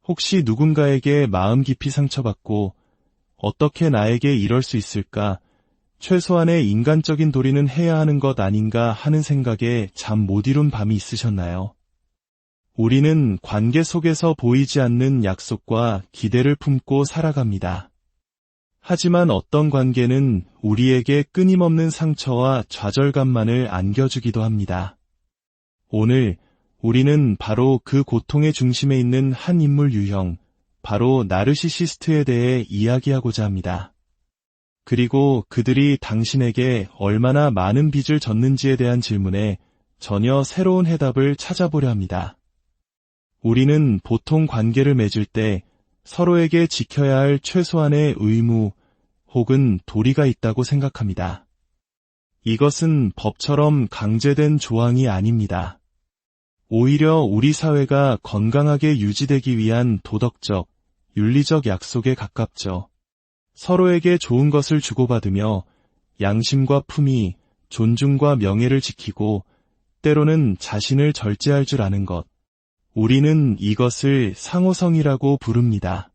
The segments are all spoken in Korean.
혹시 누군가에게 마음 깊이 상처받고 어떻게 나에게 이럴 수 있을까? 최소한의 인간적인 도리는 해야 하는 것 아닌가 하는 생각에 잠 못 이룬 밤이 있으셨나요? 우리는 관계 속에서 보이지 않는 약속과 기대를 품고 살아갑니다. 하지만 어떤 관계는 우리에게 끊임없는 상처와 좌절감만을 안겨주기도 합니다. 오늘 우리는 바로 그 고통의 중심에 있는 한 인물 유형, 바로 나르시시스트에 대해 이야기하고자 합니다. 그리고 그들이 당신에게 얼마나 많은 빚을 졌는지에 대한 질문에 전혀 새로운 해답을 찾아보려 합니다. 우리는 보통 관계를 맺을 때 서로에게 지켜야 할 최소한의 의무 혹은 도리가 있다고 생각합니다. 이것은 법처럼 강제된 조항이 아닙니다. 오히려 우리 사회가 건강하게 유지되기 위한 도덕적, 윤리적 약속에 가깝죠. 서로에게 좋은 것을 주고받으며 양심과 품위, 존중과 명예를 지키고 때로는 자신을 절제할 줄 아는 것. 우리는 이것을 상호성이라고 부릅니다.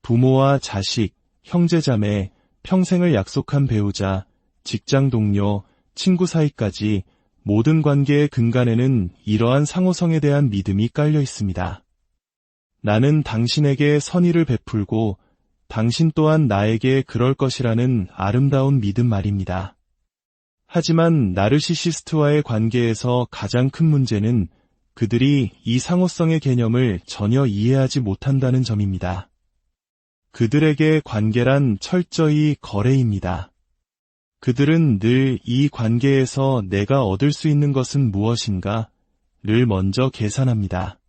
부모와 자식, 형제자매, 평생을 약속한 배우자, 직장 동료, 친구 사이까지 모든 관계의 근간에는 이러한 상호성에 대한 믿음이 깔려 있습니다. 나는 당신에게 선의를 베풀고 당신 또한 나에게 그럴 것이라는 아름다운 믿음 말입니다. 하지만 나르시시스트와의 관계에서 가장 큰 문제는 그들이 이 상호성의 개념을 전혀 이해하지 못한다는 점입니다. 그들에게 관계란 철저히 거래입니다. 그들은 늘 이 관계에서 내가 얻을 수 있는 것은 무엇인가를 먼저 계산합니다.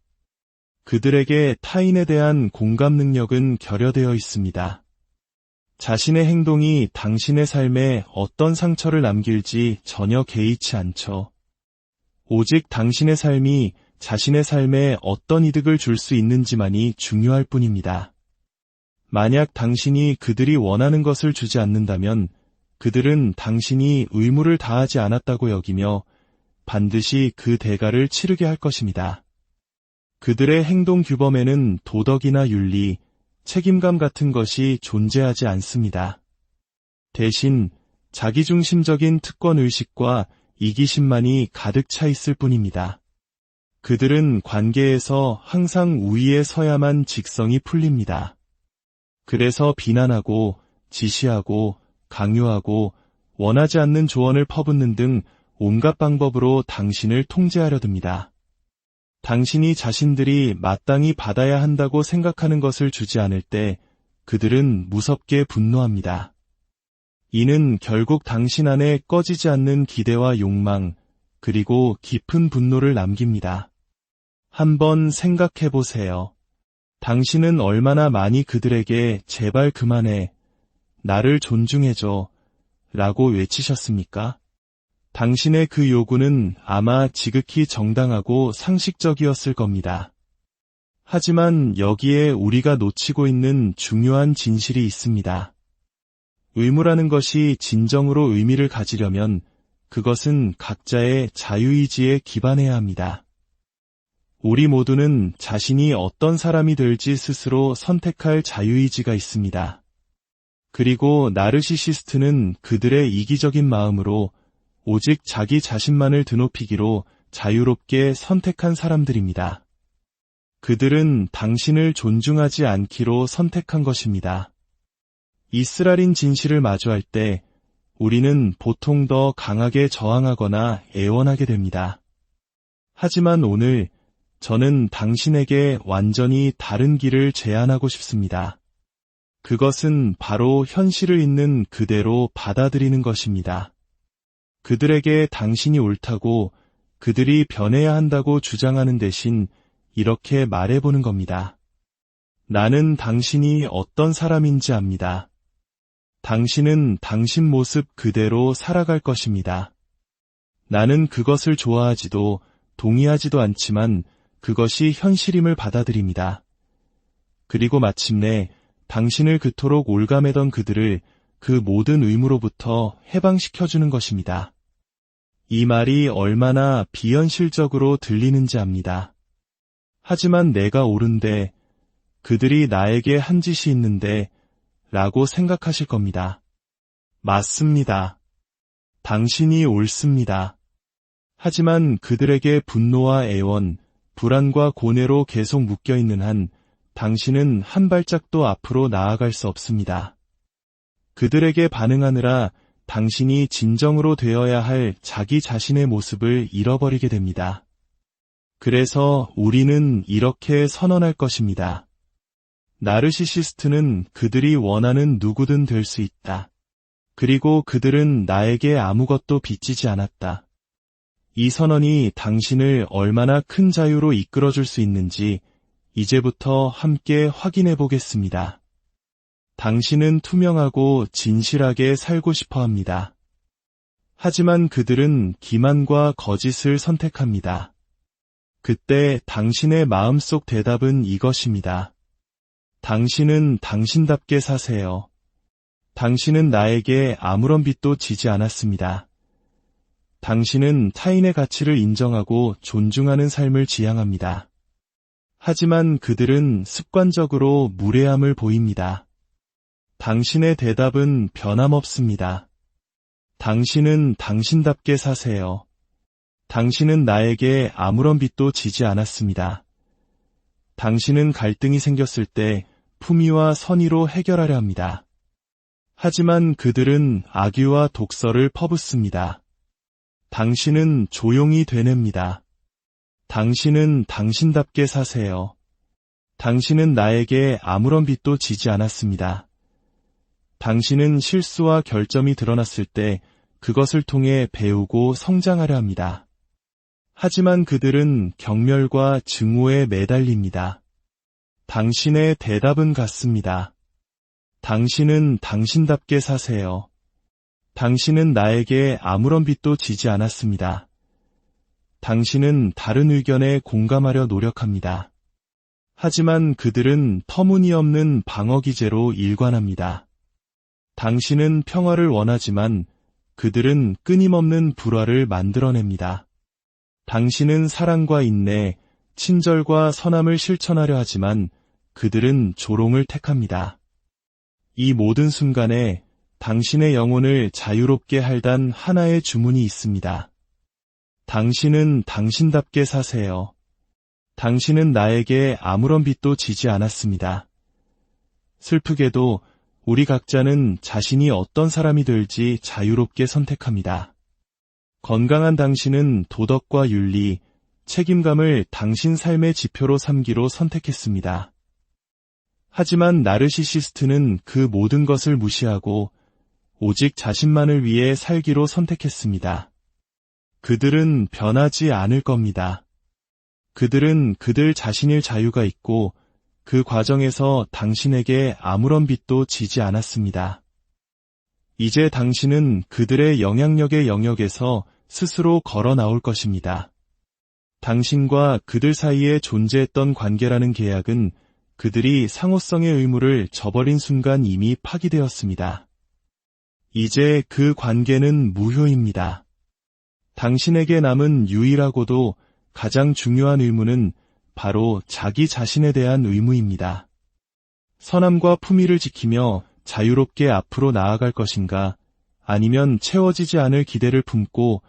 그들에게 타인에 대한 공감 능력은 결여되어 있습니다. 자신의 행동이 당신의 삶에 어떤 상처를 남길지 전혀 개의치 않죠. 오직 당신의 삶이 자신의 삶에 어떤 이득을 줄 수 있는지만이 중요할 뿐입니다. 만약 당신이 그들이 원하는 것을 주지 않는다면 그들은 당신이 의무를 다하지 않았다고 여기며 반드시 그 대가를 치르게 할 것입니다. 그들의 행동 규범에는 도덕이나 윤리, 책임감 같은 것이 존재하지 않습니다. 대신 자기중심적인 특권의식과 이기심만이 가득 차 있을 뿐입니다. 그들은 관계에서 항상 우위에 서야만 직성이 풀립니다. 그래서 비난하고 지시하고 강요하고 원하지 않는 조언을 퍼붓는 등 온갖 방법으로 당신을 통제하려 듭니다. 당신이 자신들이 마땅히 받아야 한다고 생각하는 것을 주지 않을 때 그들은 무섭게 분노합니다. 이는 결국 당신 안에 꺼지지 않는 기대와 욕망, 그리고 깊은 분노를 남깁니다. 한번 생각해 보세요. 당신은 얼마나 많이 그들에게 제발 그만해, 나를 존중해줘 라고 외치셨습니까? 당신의 그 요구는 아마 지극히 정당하고 상식적이었을 겁니다. 하지만 여기에 우리가 놓치고 있는 중요한 진실이 있습니다. 의무라는 것이 진정으로 의미를 가지려면 그것은 각자의 자유의지에 기반해야 합니다. 우리 모두는 자신이 어떤 사람이 될지 스스로 선택할 자유의지가 있습니다. 그리고 나르시시스트는 그들의 이기적인 마음으로 오직 자기 자신만을 드높이기로 자유롭게 선택한 사람들입니다. 그들은 당신을 존중하지 않기로 선택한 것입니다. 이스라린 진실을 마주할 때 우리는 보통 더 강하게 저항하거나 애원하게 됩니다. 하지만 오늘 저는 당신에게 완전히 다른 길을 제안하고 싶습니다. 그것은 바로 현실을 있는 그대로 받아들이는 것입니다. 그들에게 당신이 옳다고 그들이 변해야 한다고 주장하는 대신 이렇게 말해보는 겁니다. 나는 당신이 어떤 사람인지 압니다. 당신은 당신 모습 그대로 살아갈 것입니다. 나는 그것을 좋아하지도 동의하지도 않지만 그것이 현실임을 받아들입니다. 그리고 마침내 당신을 그토록 올가매던 그들을 그 모든 의무로부터 해방시켜주는 것입니다. 이 말이 얼마나 비현실적으로 들리는지 압니다. 하지만 내가 옳은데 그들이 나에게 한 짓이 있는데 라고 생각하실 겁니다. 맞습니다. 당신이 옳습니다. 하지만 그들에게 분노와 애원, 불안과 고뇌로 계속 묶여있는 한 당신은 한 발짝도 앞으로 나아갈 수 없습니다. 그들에게 반응하느라 당신이 진정으로 되어야 할 자기 자신의 모습을 잃어버리게 됩니다. 그래서 우리는 이렇게 선언할 것입니다. 나르시시스트는 그들이 원하는 누구든 될 수 있다. 그리고 그들은 나에게 아무것도 빚지지 않았다. 이 선언이 당신을 얼마나 큰 자유로 이끌어줄 수 있는지 이제부터 함께 확인해 보겠습니다. 당신은 투명하고 진실하게 살고 싶어 합니다. 하지만 그들은 기만과 거짓을 선택합니다. 그때 당신의 마음속 대답은 이것입니다. 당신은 당신답게 사세요. 당신은 나에게 아무런 빚도 지지 않았습니다. 당신은 타인의 가치를 인정하고 존중하는 삶을 지향합니다. 하지만 그들은 습관적으로 무례함을 보입니다. 당신의 대답은 변함없습니다. 당신은 당신답게 사세요. 당신은 나에게 아무런 빚도 지지 않았습니다. 당신은 갈등이 생겼을 때 품위와 선의로 해결하려 합니다. 하지만 그들은 악의와 독설을 퍼붓습니다. 당신은 조용히 되냅니다. 당신은 당신답게 사세요. 당신은 나에게 아무런 빚도 지지 않았습니다. 당신은 실수와 결점이 드러났을 때 그것을 통해 배우고 성장하려 합니다. 하지만 그들은 경멸과 증오에 매달립니다. 당신의 대답은 같습니다. 당신은 당신답게 사세요. 당신은 나에게 아무런 빚도 지지 않았습니다. 당신은 다른 의견에 공감하려 노력합니다. 하지만 그들은 터무니없는 방어 기제로 일관합니다. 당신은 평화를 원하지만 그들은 끊임없는 불화를 만들어냅니다. 당신은 사랑과 인내, 친절과 선함을 실천하려 하지만 그들은 조롱을 택합니다. 이 모든 순간에 당신의 영혼을 자유롭게 할 단 하나의 주문이 있습니다. 당신은 당신답게 사세요. 당신은 나에게 아무런 빚도 지지 않았습니다. 슬프게도 우리 각자는 자신이 어떤 사람이 될지 자유롭게 선택합니다. 건강한 당신은 도덕과 윤리, 책임감을 당신 삶의 지표로 삼기로 선택했습니다. 하지만 나르시시스트는 그 모든 것을 무시하고 오직 자신만을 위해 살기로 선택했습니다. 그들은 변하지 않을 겁니다. 그들은 그들 자신일 자유가 있고 그 과정에서 당신에게 아무런 빚도 지지 않았습니다. 이제 당신은 그들의 영향력의 영역에서 스스로 걸어 나올 것입니다. 당신과 그들 사이에 존재했던 관계라는 계약은 그들이 상호성의 의무를 저버린 순간 이미 파기되었습니다. 이제 그 관계는 무효입니다. 당신에게 남은 유일하고도 가장 중요한 의무는 바로 자기 자신에 대한 의무입니다. 선함과 품위를 지키며 자유롭게 앞으로 나아갈 것인가, 아니면 채워지지 않을 기대를 품고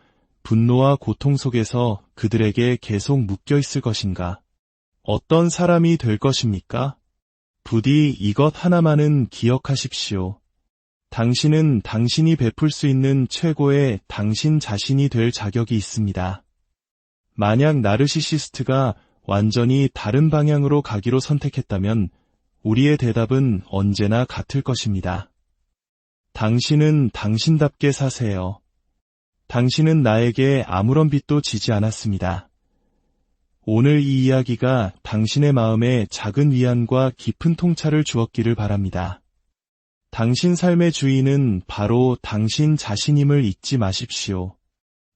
분노와 고통 속에서 그들에게 계속 묶여 있을 것인가? 어떤 사람이 될 것입니까? 부디 이것 하나만은 기억하십시오. 당신은 당신이 베풀 수 있는 최고의 당신 자신이 될 자격이 있습니다. 만약 나르시시스트가 완전히 다른 방향으로 가기로 선택했다면 우리의 대답은 언제나 같을 것입니다. 당신은 당신답게 사세요. 당신은 나에게 아무런 빚도 지지 않았습니다. 오늘 이 이야기가 당신의 마음에 작은 위안과 깊은 통찰을 주었기를 바랍니다. 당신 삶의 주인은 바로 당신 자신임을 잊지 마십시오.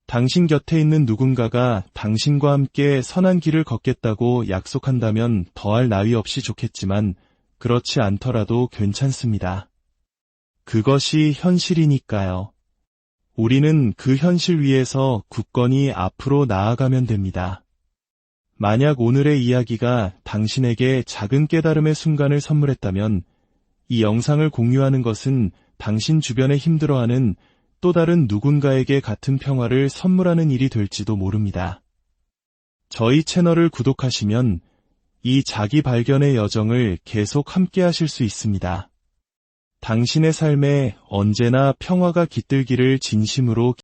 당신 곁에 있는 누군가가 당신과 함께 선한 길을 걷겠다고 약속한다면 더할 나위 없이 좋겠지만 그렇지 않더라도 괜찮습니다. 그것이 현실이니까요. 우리는 그 현실 위에서 굳건히 앞으로 나아가면 됩니다. 만약 오늘의 이야기가 당신에게 작은 깨달음의 순간을 선물했다면 이 영상을 공유하는 것은 당신 주변에 힘들어하는 또 다른 누군가에게 같은 평화를 선물하는 일이 될지도 모릅니다. 저희 채널을 구독하시면 이 자기 발견의 여정을 계속 함께 하실 수 있습니다. 당신의 삶에 언제나 평화가 깃들기를 진심으로